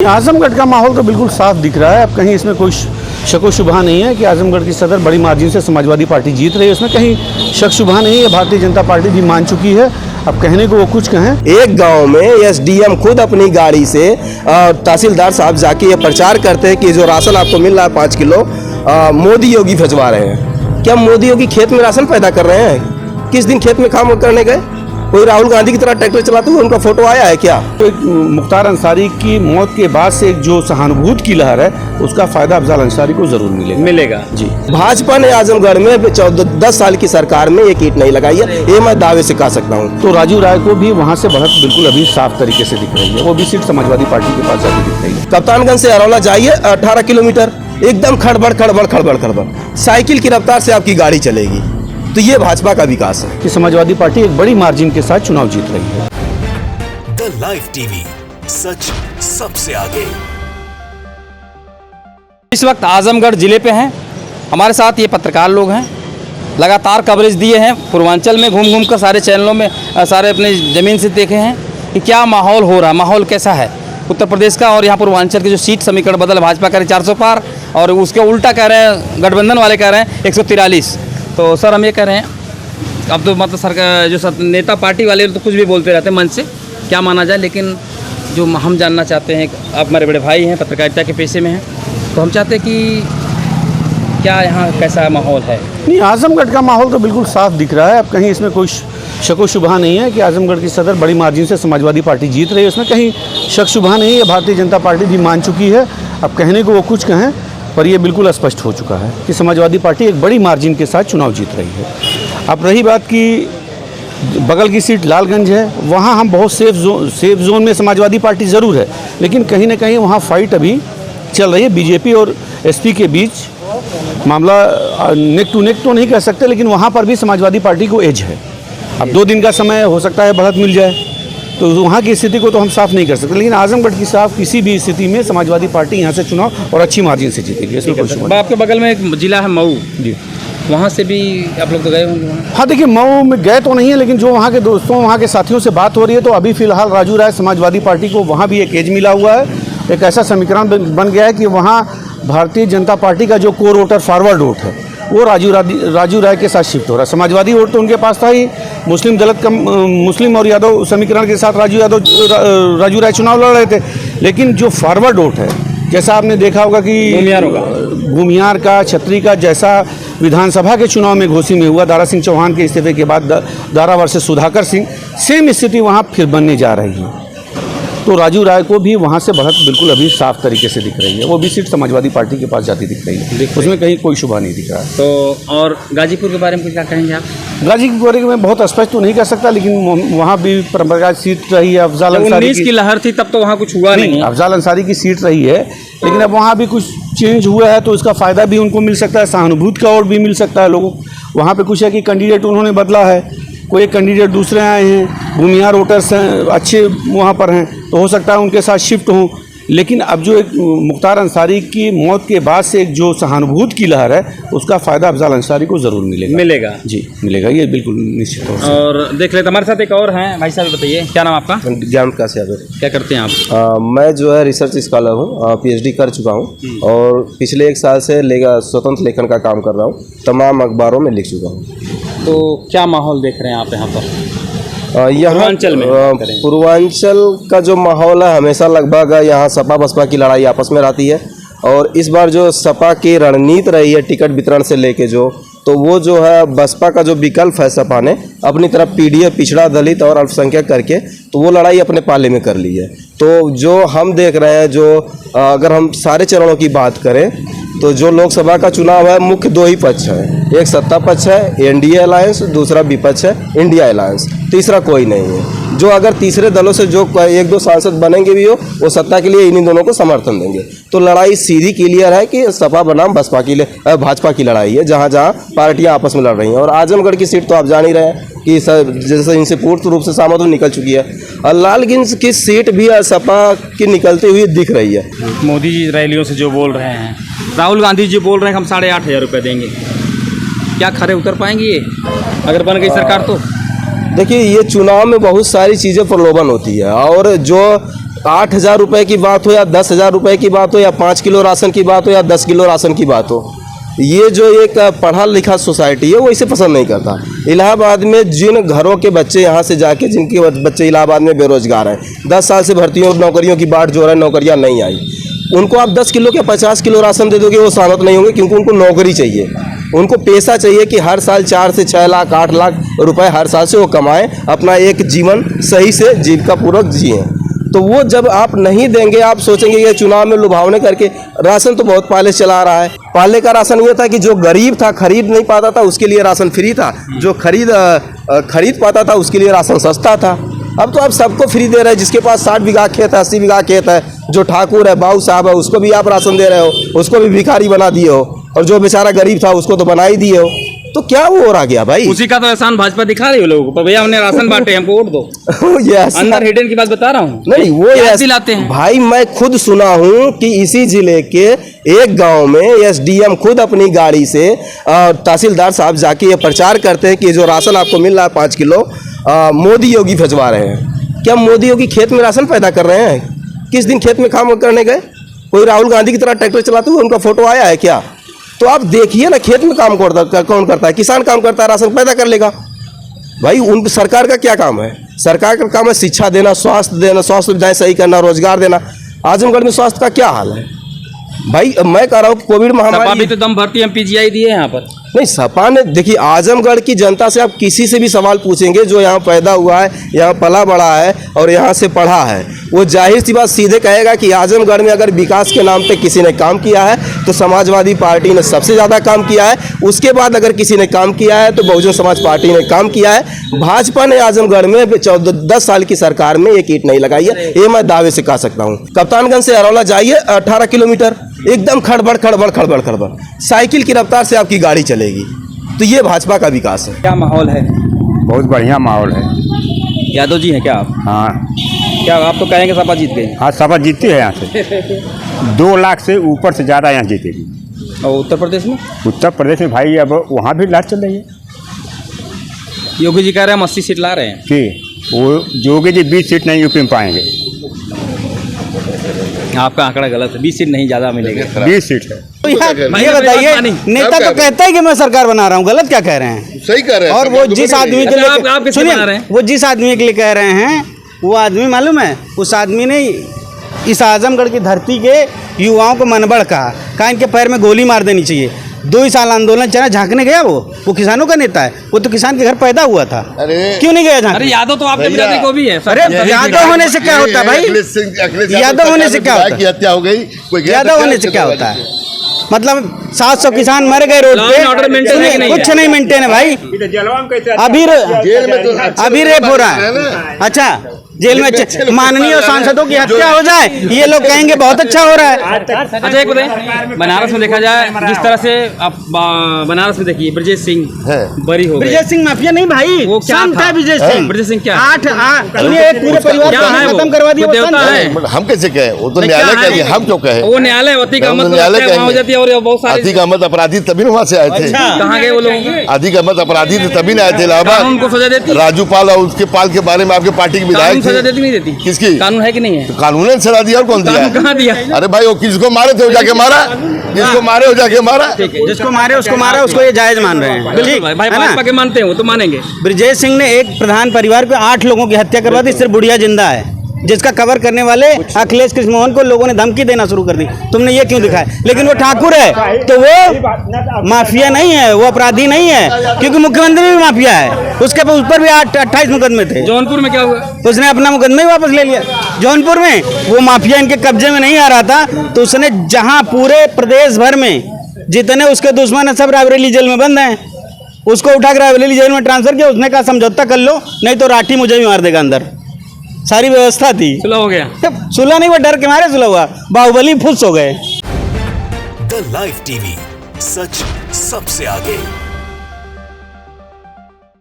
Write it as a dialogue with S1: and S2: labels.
S1: आजमगढ़ का माहौल तो बिल्कुल साफ दिख रहा है। अब कहीं इसमें कोई शक शुबहा नहीं है कि आजमगढ़ की सदर बड़ी मार्जिन से समाजवादी पार्टी जीत रही है। इसमें कहीं शक शुबहा नहीं है। भारतीय जनता पार्टी भी मान चुकी है। अब कहने को वो कुछ कहें।
S2: एक गांव में एसडीएम खुद अपनी गाड़ी से तहसीलदार साहब जाके ये प्रचार करते हैं कि जो राशन आपको मिल रहा है 5 किलो मोदी योगी भिजवा रहे हैं। क्या मोदी योगी खेत में राशन पैदा कर रहे हैं? किस दिन खेत में काम करने गए? कोई राहुल गांधी की तरह ट्रैक्टर चलाते हुए उनका फोटो आया है क्या?
S1: तो मुख्तार अंसारी की मौत के बाद से एक जो सहानुभूति की लहर है उसका फायदा अफजाल अंसारी को जरूर मिलेगा जी।
S2: भाजपा ने आजमगढ़ में 10 साल की सरकार में एक ईंट नहीं लगाई है, ये मैं दावे से कह सकता हूँ।
S1: तो राजू राय को भी वहाँ से बढ़त बिल्कुल अभी साफ तरीके से दिख रही है। वो भी सीट समाजवादी पार्टी के पास जाती दिख रही है।
S2: कप्तानगंज से अरौला जाइए 18 किलोमीटर एकदम खड़बड़ खड़बड़ खड़बड़ खड़बड़ साइकिल की रफ्तार से आपकी गाड़ी चलेगी। तो ये भाजपा का विकास है
S1: कि समाजवादी पार्टी एक बड़ी मार्जिन के साथ चुनाव जीत रही है।
S3: द लाइव टीवी, सच सबसे आगे।
S4: इस वक्त आजमगढ़ जिले पे हैं। हमारे साथ ये पत्रकार लोग हैं, लगातार कवरेज दिए हैं। पूर्वांचल में घूम घूम कर सारे चैनलों में सारे अपने ज़मीन से देखे हैं कि क्या माहौल हो रहा है, माहौल कैसा है उत्तर प्रदेश का। और यहाँ पूर्वांचल के जो सीट समीकरण बदल, भाजपा कह रहे 400 पार और उसके उल्टा कह रहे हैं, गठबंधन वाले कह रहे हैं 143। तो सर हम ये कह रहे हैं, अब तो मतलब सरकार जो नेता पार्टी वाले तो कुछ भी बोलते रहते हैं मन से, क्या माना जाए। लेकिन जो हम जानना चाहते हैं, आप हमारे बड़े भाई हैं, पत्रकारिता के पेशे में हैं, तो हम चाहते हैं कि क्या यहाँ कैसा माहौल है।
S1: नहीं, आजमगढ़ का माहौल तो बिल्कुल साफ दिख रहा है। अब कहीं इसमें कोई शक शुबहा नहीं है कि आजमगढ़ की सदर बड़ी मार्जिन से समाजवादी पार्टी जीत रही है। उसमें कहीं शक शुबहा नहीं है। भारतीय जनता पार्टी भी मान चुकी है। अब कहने को वो कुछ कहें, पर ये बिल्कुल स्पष्ट हो चुका है कि समाजवादी पार्टी एक बड़ी मार्जिन के साथ चुनाव जीत रही है। अब रही बात की बगल की सीट लालगंज है, वहाँ हम बहुत सेफ जोन में समाजवादी पार्टी ज़रूर है, लेकिन कहीं ना कहीं वहाँ फाइट अभी चल रही है। बीजेपी और एसपी के बीच मामला नेक टू नेक तो नहीं कह सकते, लेकिन वहाँ पर भी समाजवादी पार्टी को एज है। अब 2 दिन का समय हो सकता है बढ़त मिल जाए, तो वहाँ की स्थिति को तो हम साफ नहीं कर सकते। लेकिन आजमगढ़ की साफ किसी भी स्थिति में समाजवादी पार्टी यहाँ से चुनाव और अच्छी मार्जिन से जीतेगी। इसमें कोई शुबहा नहीं।
S4: आपके बगल में एक जिला है मऊ
S1: जी,
S4: वहाँ से भी आप लोग तो गए होंगे वहाँ?
S1: हाँ देखिए, मऊ में गए तो नहीं है, लेकिन जो वहाँ के दोस्तों, वहाँ के साथियों से बात हो रही है, तो अभी फिलहाल राजू राय समाजवादी पार्टी को वहाँ भी एक एज मिला हुआ है। एक ऐसा समीकरण बन गया है कि वहाँ भारतीय जनता पार्टी का जो कोर वोटर फॉरवर्ड वोट है वो राजू राय के साथ शिफ्ट हो रहा है। समाजवादी वोट तो उनके पास था ही, मुस्लिम और यादव समीकरण के साथ राजू राय चुनाव लड़ रहे थे। लेकिन जो फॉरवर्ड वोट है, जैसा आपने देखा होगा कि भूमियार का, छतरी का, जैसा विधानसभा के चुनाव में घोसी में हुआ, दारा सिंह चौहान के इस्तीफे के बाद दारा वर्सेस सुधाकर सिंह, सेम स्थिति वहाँ फिर बनने जा रही है। तो राजू राय को भी वहाँ से बढ़त बिल्कुल अभी साफ तरीके से दिख रही है। वो भी सीट समाजवादी पार्टी के पास जाती दिख रही है। उसमें कहीं कोई शुबहा नहीं दिख रहा है।
S4: तो और गाजीपुर के बारे में क्या कहेंगे आप?
S1: गाजीपुर के बारे में बहुत स्पष्ट तो नहीं कर सकता, लेकिन वहाँ भी परंपरागत सीट रही है। अफजाल अंसारी
S4: की लहर थी तब तो वहाँ कुछ हुआ नहीं।
S1: अफजाल अंसारी की सीट रही है, लेकिन अब वहाँ भी कुछ चेंज हुआ है, तो इसका फ़ायदा भी उनको मिल सकता है, सहानुभूति का और भी मिल सकता है लोगों। वहाँ पे कुछ है कि कैंडिडेट उन्होंने बदला है, कोई एक कैंडिडेट दूसरे आए हैं, भूमिहार वोटर्स हैं, अच्छे वहाँ पर हैं, तो हो सकता है उनके साथ शिफ्ट हों। लेकिन अब जो एक मुख्तार अंसारी की मौत के बाद से एक जो सहानुभूति की लहर है उसका फ़ायदा अफजाल अंसारी को ज़रूर मिलेगा जी, मिलेगा, ये बिल्कुल निश्चित तौर से।
S4: और देख लेते हमारे साथ एक और हैं भाई साहब, बताइए क्या नाम आपका?
S2: ज्ञान प्रकाश यादव।
S4: क्या करते हैं आप?
S2: मैं जो है रिसर्च स्कॉलर हूँ, PhD कर चुका हूँ और पिछले 1 साल से स्वतंत्र लेखन का काम कर रहा हूँ। तमाम अखबारों में लिख चुका हूँ।
S4: तो क्या माहौल देख रहे हैं आप यहाँ पर?
S2: यहाँ पूर्वांचल का जो माहौल है, हमेशा लगभग यहाँ सपा बसपा की लड़ाई आपस में रहती है। और इस बार जो सपा की रणनीति रही है टिकट वितरण से लेके तो वो जो है बसपा का जो विकल्प है, सपा ने अपनी तरफ PDF, पिछड़ा, दलित और अल्पसंख्यक करके तो वो लड़ाई अपने पाले में कर ली है। तो जो हम देख रहे हैं, जो अगर हम सारे चरणों की बात करें तो जो लोकसभा का चुनाव है, मुख्य 2 ही पक्ष है। एक सत्ता पक्ष है NDA अलायंस, दूसरा विपक्ष है इंडिया अलायंस, तीसरा कोई नहीं है। जो अगर तीसरे दलों से जो 1-2 सांसद बनेंगे भी हो, वो सत्ता के लिए इन्हीं दोनों को समर्थन देंगे। तो लड़ाई सीधी क्लियर है कि सपा बनाम बसपा की भाजपा की लड़ाई है, जहाँ जहाँ पार्टियाँ आपस में लड़ रही हैं। और आजमगढ़ की सीट तो आप जान ही रहे हैं कि जैसे इनसे पूर्ण रूप से सामत निकल चुकी है। और लालगंज की सीट भी सपा की निकलती हुई दिख रही है।
S4: मोदी जी रैलियों से जो बोल रहे हैं, राहुल गांधी जी बोल रहे हैं हम 8,500 रुपये देंगे, क्या खरे उतर पाएंगे ये अगर बन गई सरकार? तो
S2: देखिए, ये चुनाव में बहुत सारी चीज़ें प्रलोभन होती है और जो 8,000 रुपए की बात हो या 10,000 रुपए की बात हो या 5 किलो राशन की बात हो या 10 किलो राशन की बात हो, ये जो एक पढ़ा लिखा सोसाइटी है वो इसे पसंद नहीं करता। इलाहाबाद में जिन घरों के बच्चे यहाँ से जाके, जिनके बच्चे इलाहाबाद में बेरोजगार हैं, 10 साल से भर्तियों नौकरियों की बाट जो है, नौकरियाँ नहीं आई, उनको आप 10 किलो के 50 किलो राशन दे दोगे, वो सहमत नहीं होंगे, क्योंकि उनको नौकरी चाहिए, उनको पैसा चाहिए कि हर साल 4 से 6 लाख 8 लाख रुपए हर साल से वो कमाएं, अपना एक जीवन सही से जीविका पूर्वक जिएं। तो वो जब आप नहीं देंगे, आप सोचेंगे कि चुनाव में लुभावने करके राशन तो बहुत पहले चला रहा है। पहले का राशन ये था कि जो गरीब था, खरीद नहीं पाता था, उसके लिए राशन फ्री था, जो खरीद पाता था उसके लिए राशन सस्ता था। अब तो आप सबको फ्री दे रहे हैं, जिसके पास 60 बीघा खेत है, 80 बीघा खेत है, जो ठाकुर है, बाबू साहब है, उसको भी आप राशन दे रहे हो, उसको भी भिखारी बना दिए हो, और जो बेचारा गरीब था उसको तो बना ही दिए हो। तो क्या वो हो रहा गया भाई?
S4: उसी का तो एहसान भाजपा दिखा रही है लोगों को, भैया हमने राशन बांटे, हमको वोट दो।
S2: ये
S4: अंदर हिडन की बात बता रहा हूँ।
S2: नहीं, वो
S4: याद
S2: ये
S4: दिलाते हैं
S2: भाई, मैं खुद सुना हूँ कि इसी जिले के एक गांव में एसडीएम खुद अपनी गाड़ी से तहसीलदार साहब जाके ये प्रचार करते हैं कि जो राशन आपको मिल रहा है 5 किलो, मोदी योगी भिजवा रहे हैं। क्या मोदी योगी खेत में राशन पैदा कर रहे हैं? किस दिन खेत में काम करने गए? कोई राहुल गांधी की तरह ट्रैक्टर चलाते हुए उनका फोटो आया है क्या? तो आप देखिए ना, खेत में काम कौन करता है? किसान काम करता है, राशन पैदा कर लेगा भाई। उन सरकार का क्या काम है? सरकार का काम है शिक्षा देना, स्वास्थ्य सुविधाएं सही करना, रोजगार देना। आजमगढ़ में स्वास्थ्य का क्या हाल है भाई? मैं कह रहा हूँ कोविड महामारी
S4: भी तो दम भर्ती हम पीजीआई दिए यहाँ पर।
S2: नहीं, सपा ने, देखिए आजमगढ़ की जनता से आप किसी से भी सवाल पूछेंगे जो यहाँ पैदा हुआ है, यहाँ पला बड़ा है और यहाँ से पढ़ा है, वो जाहिर सी बात सीधे कहेगा कि आजमगढ़ में अगर विकास के नाम पे किसी ने काम किया है तो समाजवादी पार्टी ने सबसे ज़्यादा काम किया है। उसके बाद अगर किसी ने काम किया है तो बहुजन समाज पार्टी ने काम किया है। भाजपा ने आजमगढ़ में 10 साल की सरकार में एक ईंट नहीं लगाई है, ये मैं दावे से कह सकता हूँ। कप्तानगंज से अरौला जाइए 18 किलोमीटर, एकदम खड़बड़ खड़बड़ खड़बड़ खड़बड़, साइकिल की रफ्तार से आपकी गाड़ी चलेगी। तो ये भाजपा का विकास है।
S4: क्या माहौल है?
S5: बहुत बढ़िया माहौल है।
S4: यादव जी हैं क्या आप?
S5: हाँ,
S4: क्या आप तो कहेंगे सपा जीत गई?
S5: हाँ, सपा जीतती है यहाँ से 2 लाख से ऊपर से ज़्यादा यहाँ जीतेगी।
S4: और उत्तर प्रदेश में?
S5: उत्तर प्रदेश में भाई अब वहाँ भी लहर चल रही है
S4: योगी जी कह रहे हैं हम 80 सीट ला रहे हैं
S5: कि वो योगी जी 20 सीट नहीं यूपी में पाएंगे।
S4: आपका आंकड़ा गलत है, 20 सीट नहीं, ज़्यादा मिलेगा।
S5: 20 सीट है।
S6: तो ये बताइए, नेता तो कहता है कि मैं सरकार बना रहा हूँ, गलत क्या कह रहे हैं?
S7: सही कह रहे हैं।
S6: और वो जिस आदमी के
S4: आप
S6: लिए
S4: किसके
S6: सुनिए,
S4: बना रहे हैं?
S6: वो जिस आदमी के लिए कह रहे हैं, वो आदमी मालूम है, उस आदमी ने इस आजमगढ़ की धरती के युवाओं को मनबड़ कहा इनके पैर में गोली मार देनी चाहिए। 2 साल आंदोलन चला, झांकने गया वो किसानों का नेता है, वो तो किसान के घर पैदा हुआ था। क्यों नहीं गया झांकने?
S4: अरे यादव तो आपके बिरादरी को भी है।
S6: अरे यादव होने से क्या होता है भाई? यादव होने से क्या होता है?
S7: हत्या हो गई,
S6: यादव होने से क्या होता है? मतलब 700 किसान मर गए रोड पे, कुछ नहीं मेंटेन है भाई। अभी रेप हो रहा है। अच्छा, जेल में माननीय सांसदों की हत्या हो जाए, ये लोग कहेंगे बहुत अच्छा हो रहा है।
S4: अच्छा, एक बताइए, बनारस में देखा जाए जिस तरह से आप बनारस में देखिए, ब्रजेश सिंह बरी हो गए।
S6: ब्रजेश सिंह माफिया नहीं भाई,
S4: वो क्या
S6: संत है ब्रजेश सिंह।
S4: ब्रजेश सिंह क्या?
S6: 8 एक पूरे परिवार को खत्म करवा दिया।
S4: देवता है,
S7: हम कैसे कहे? वो तो न्यायालय का है, हम क्यों कहे?
S4: वो न्यायालय अतीक अहमद हो जाती है। और बहुत सारे
S7: अतीक अहमद अपराधी तभी वहाँ से आए थे।
S4: कहाँ गए वो लोग?
S7: अतीक अहमद अपराधी थे तभी आए थे इलाहाबाद।
S4: उनको सजा देती?
S7: राजू पाल और उसके पाल के बारे में आपके पार्टी के विधायक
S4: सजा देती नहीं देती?
S7: किसकी?
S4: कानून है कि नहीं है?
S7: कानून ने सजा दिया और कौन दिया?
S4: कहाँ दिया?
S7: अरे भाई, वो किसको मारे थे वो जाके मारा, जिसको मारे हो जाके मारा।
S6: जिसको मारे उसको मारा, उसको ये जायज मान रहे हैं।
S4: बिल्कुल भाई, भाजपा के मानते हैं वो तो मानेंगे।
S6: ब्रजेश सिंह ने एक प्रधान परिवार को 8 लोगों की हत्या करवा दी, सिर्फ बुढ़िया जिंदा है, जिसका कवर करने वाले अखिलेश कृष्ण मोहन को लोगों ने धमकी देना शुरू कर दी, तुमने ये क्यों दिखाया? लेकिन वो ठाकुर है तो वो माफिया नहीं है, वो अपराधी नहीं है, क्योंकि मुख्यमंत्री भी माफिया है। उसके उस पर भी 28 मुकदमे थे।
S4: जौनपुर में क्या हुआ?
S6: उसने अपना मुकदमा ही वापस ले लिया। जौनपुर में वो माफिया इनके कब्जे में नहीं आ रहा था, तो उसने जहां पूरे प्रदेश भर में जितने उसके दुश्मन है सब रायबरेली जेल में बंद हैं, उसको उठा कर रायबरेली जेल में ट्रांसफर किया। उसने कहा समझौता कर लो, नहीं तो राठी मुझे भी मार देगा अंदर। सारी व्यवस्था थी,
S4: सुलह हो गया।
S6: सुलह नहीं, वो डर के मारे सुलह हुआ। बाहुबली फुस हो गए।
S3: द लाइव टीवी, सच सबसे आगे।